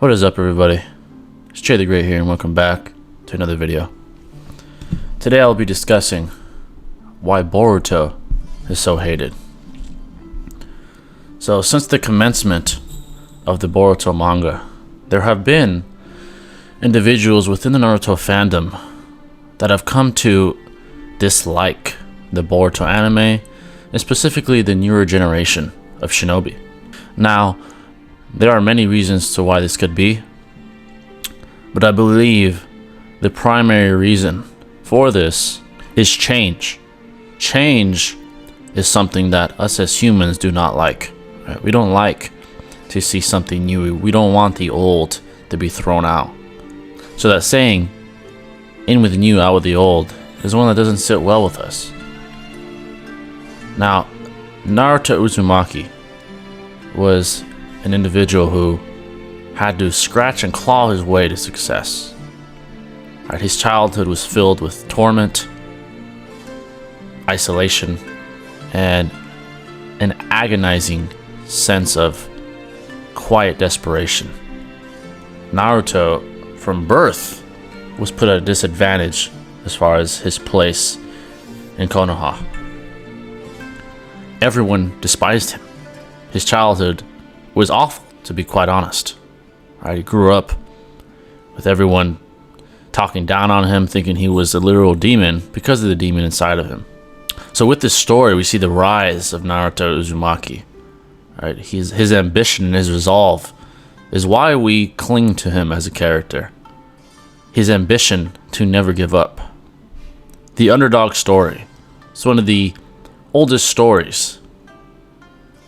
What is up, everybody? It's JTheGreat here, and welcome back to another video. Today I'll be discussing why Boruto is so hated. So, since the commencement of the Boruto manga, there have been individuals within the Naruto fandom that have come to dislike the Boruto anime, and specifically the newer generation of shinobi. Now, there are many reasons to why this could be, but I believe the primary reason for this is change. Change is something that us as humans do not like. Right? We don't like to see something new. We don't want the old to be thrown out. So that saying, in with the new, out with the old, is one that doesn't sit well with us. Now, Naruto Uzumaki was an individual who had to scratch and claw his way to success. Right, his childhood was filled with torment, isolation, and an agonizing sense of quiet desperation. Naruto, from birth, was put at a disadvantage as far as his place in Konoha. Everyone despised him. His childhood was awful, to be quite honest. Right, he grew up with everyone talking down on him, thinking he was a literal demon because of the demon inside of him. So with this story, we see the rise of Naruto Uzumaki. Right, his ambition and his resolve is why we cling to him as a character. His ambition to never give up. The underdog story. It's one of the oldest stories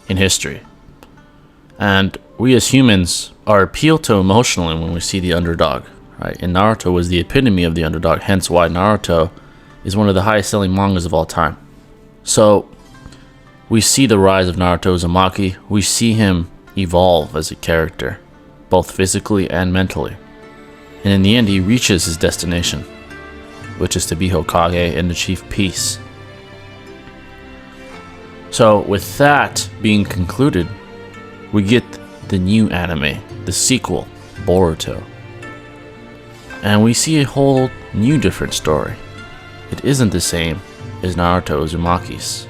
in history. And we as humans are appealed to emotionally when we see the underdog, right? And Naruto was the epitome of the underdog, hence why Naruto is one of the highest selling mangas of all time. So, we see the rise of Naruto Uzumaki. We see him evolve as a character, both physically and mentally. And in the end, he reaches his destination, which is to be Hokage and achieve peace. So, with that being concluded, we get the new anime, the sequel, Boruto. And we see a whole new different story. It isn't the same as Naruto Uzumaki's.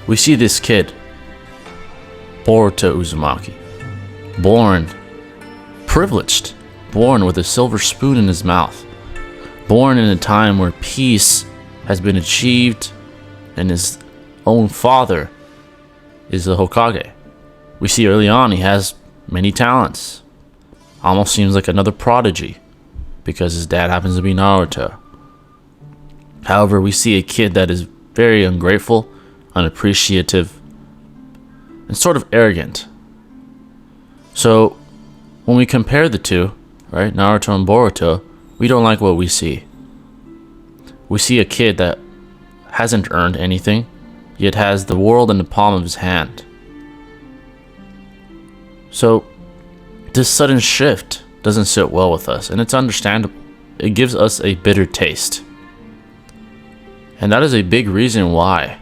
We see this kid, Boruto Uzumaki, born privileged, born with a silver spoon in his mouth, born in a time where peace has been achieved and his own father is the Hokage. We see early on he has many talents. Almost seems like another prodigy because his dad happens to be Naruto. However, we see a kid that is very ungrateful, unappreciative, and sort of arrogant. So, when we compare the two, right, Naruto and Boruto, we don't like what we see. We see a kid that hasn't earned anything, yet has the world in the palm of his hand. So, this sudden shift doesn't sit well with us, and it's understandable. It gives us a bitter taste. And that is a big reason why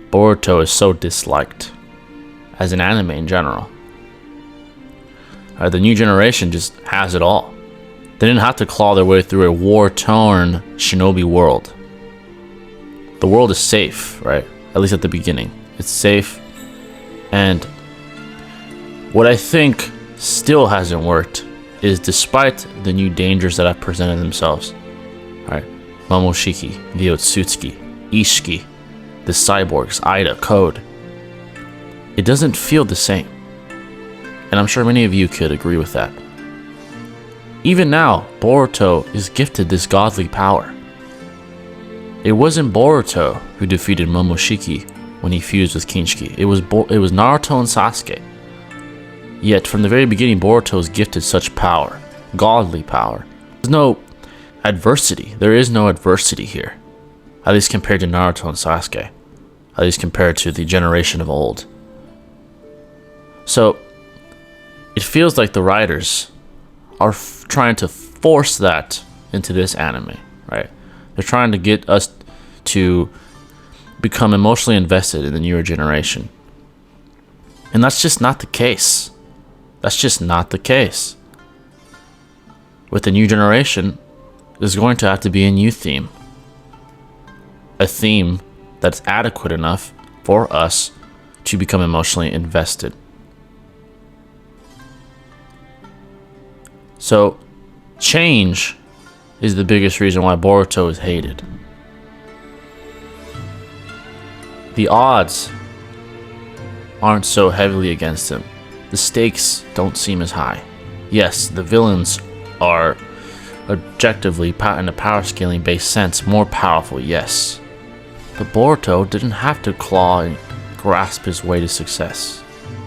Boruto is so disliked as an anime in general. The new generation just has it all. They didn't have to claw their way through a war-torn shinobi world. The world is safe, right? At least at the beginning. It's safe, and what I think still hasn't worked is, despite the new dangers that have presented themselves, right? Momoshiki, the Otsutsuki, Ishiki, the cyborgs, Ida, Code. It doesn't feel the same. And I'm sure many of you could agree with that. Even now, Boruto is gifted this godly power. It wasn't Boruto who defeated Momoshiki when he fused with Kinshiki. It was Naruto and Sasuke. Yet, from the very beginning, Boruto is gifted such power, godly power. There's no adversity. There is no adversity here. At least compared to Naruto and Sasuke. At least compared to the generation of old. So, it feels like the writers are trying to force that into this anime, right? They're trying to get us to become emotionally invested in the newer generation. And that's just not the case. That's just not the case. with the new generation, there's going to have to be a new theme. A theme that's adequate enough for us to become emotionally invested. So, change is the biggest reason why Boruto is hated. The odds aren't so heavily against him. The stakes don't seem as high. Yes, the villains are objectively, in a power scaling based sense, more powerful, yes. But Boruto didn't have to claw and grasp his way to success.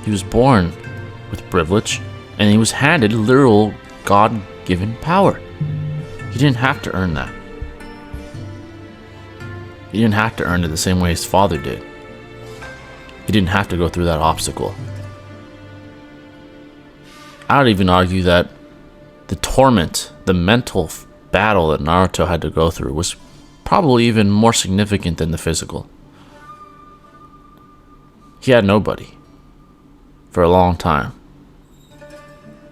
He was born with privilege, and he was handed literal God-given power. He didn't have to earn that. He didn't have to earn it the same way his father did. He didn't have to go through that obstacle. I would even argue that the torment, the mental battle that Naruto had to go through was probably even more significant than the physical. He had nobody for a long time.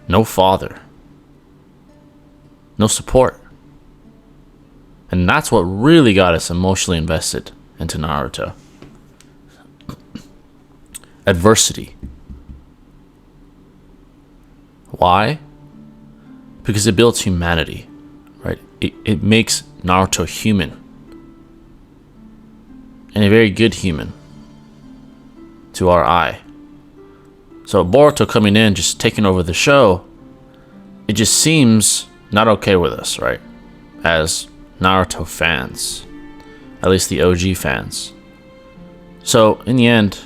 No father. No support. And that's what really got us emotionally invested into Naruto. Adversity. Why? Because it builds humanity, right? It makes Naruto human. And a very good human to our eye. So Boruto coming in, just taking over the show, it just seems not okay with us, right? As Naruto fans. At least the OG fans. So, in the end,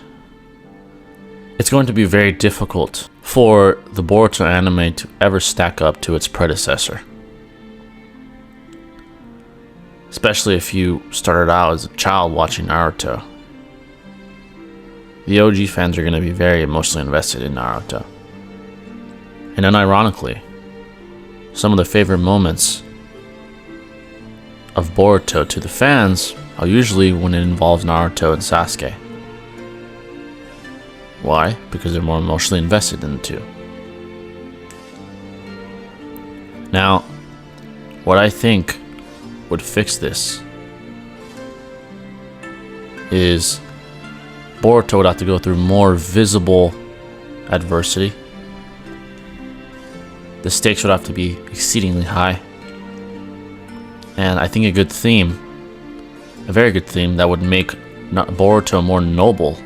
it's going to be very difficult for the Boruto anime to ever stack up to its predecessor. Especially if you started out as a child watching Naruto. The OG fans are going to be very emotionally invested in Naruto. And unironically, some of the favorite moments of Boruto to the fans are usually when it involves Naruto and Sasuke. Why? Because they're more emotionally invested in the two. Now, what I think would fix this is Boruto would have to go through more visible adversity. The stakes would have to be exceedingly high. And I think a good theme, a very good theme that would make Boruto more noble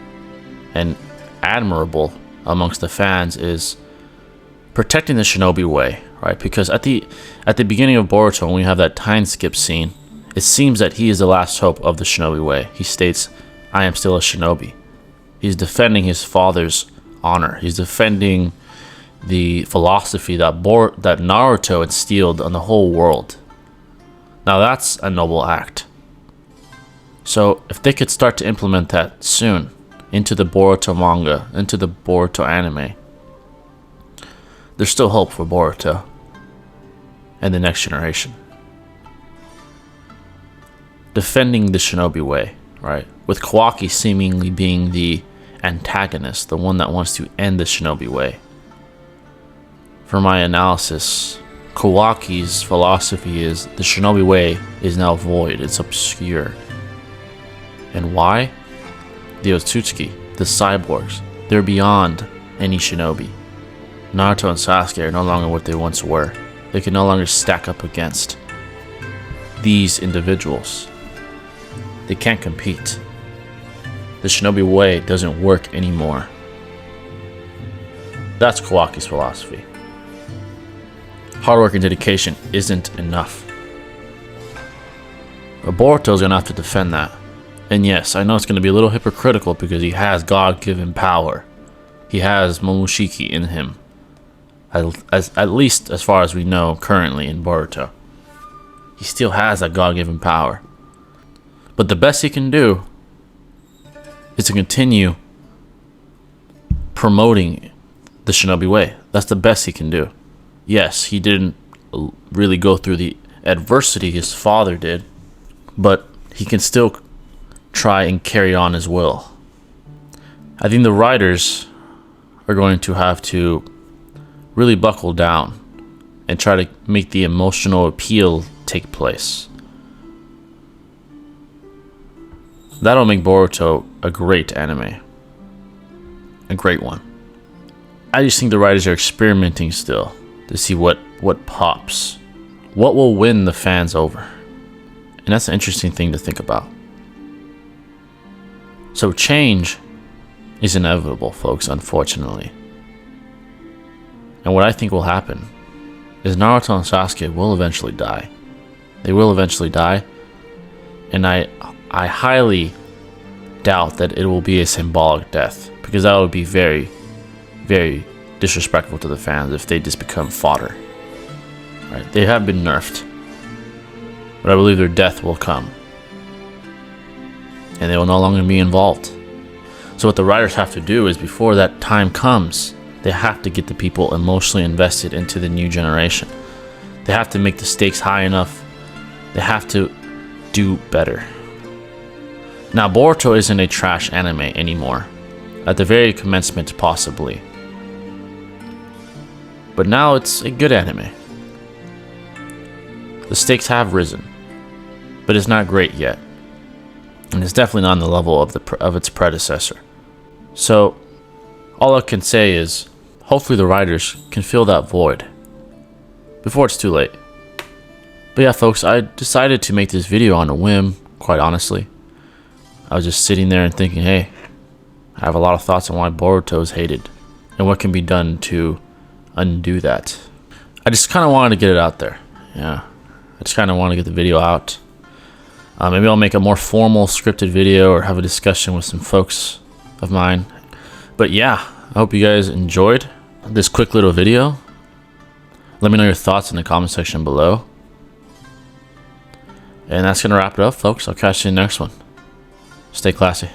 and admirable amongst the fans is protecting the shinobi way, right? Because at the beginning of Boruto, when we have that time skip scene, it seems that he is the last hope of the shinobi way. He states, "I am still a shinobi." He's defending his father's honor. He's defending the philosophy that Naruto instilled on the whole world. Now that's a noble act. So if they could start to implement that soon into the Boruto manga, into the Boruto anime, there's still hope for Boruto and the next generation. Defending the shinobi way, right? With Kawaki seemingly being the antagonist, the one that wants to end the shinobi way. For my analysis, Kawaki's philosophy is the shinobi way is now void, it's obscure. And why? The Otsutsuki, the cyborgs, they're beyond any shinobi. Naruto and Sasuke are no longer what they once were. They can no longer stack up against these individuals. They can't compete. The shinobi way doesn't work anymore. That's Kawaki's philosophy. Hard work and dedication isn't enough. But Boruto's gonna have to defend that. And yes, I know it's gonna be a little hypocritical because he has God-given power. He has Momoshiki in him. At least as far as we know currently in Boruto. He still has that God-given power. But the best he can do is to continue promoting the shinobi way. That's the best he can do. Yes, he didn't really go through the adversity his father did, but he can still try and carry on his will. I think the writers are going to have to really buckle down and try to make the emotional appeal take place. That'll make Boruto a great anime. A great one. I just think the writers are experimenting still to see what pops. What will win the fans over? And that's an interesting thing to think about. So change is inevitable, folks, unfortunately. And what I think will happen is Naruto and Sasuke will eventually die. They will eventually die. And I highly doubt that it will be a symbolic death, because that would be very, very disrespectful to the fans if they just become fodder. Right? They have been nerfed, but I believe their death will come, and they will no longer be involved. So what the writers have to do is, before that time comes, they have to get the people emotionally invested into the new generation. They have to make the stakes high enough. They have to do better. Now, Boruto isn't a trash anime anymore. At the very commencement, possibly. But now it's a good anime. The stakes have risen, but it's not great yet. And it's definitely not on the level of its predecessor. So, all I can say is, hopefully the writers can fill that void before it's too late. But yeah, folks, I decided to make this video on a whim, quite honestly. I was just sitting there and thinking, hey, I have a lot of thoughts on why Boruto is hated and what can be done to undo that. I just kind of wanted to get it out there. Yeah, I just kind of want to get the video out. Maybe I'll make a more formal scripted video or have a discussion with some folks of mine. But yeah, I hope you guys enjoyed this quick little video. Let me know your thoughts in the comment section below. And that's going to wrap it up, folks. I'll catch you in the next one. Stay classy.